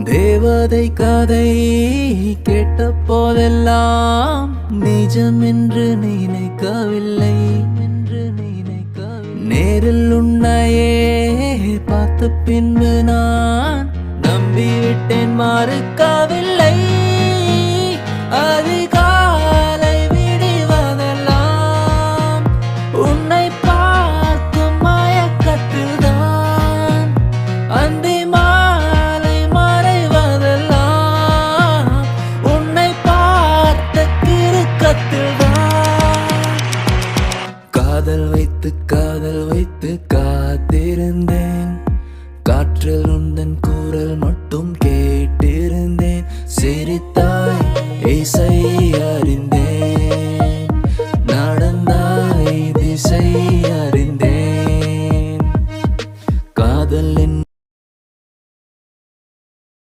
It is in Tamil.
தேவதை கதை கேட்ட போதெல்லாம் நிஜம் என்று நினைக்கவில்லை. நேரில் உன்னையே பார்த்த பின்பு நான் நம்பிவிட்டேன், மறுக்கவில்லை. அதிகாலை விடுவதெல்லாம் உன்னை பார்க்கும் மயக்கத்தில்தான். அந்தி மாலை மறைவதெல்லாம் உன்னை பார்த்த கிறுக்கத்தில்தான். காதல் வைத்து காத்திருந்தேன். காற்றில் உந்தன் குரல் மட்டும்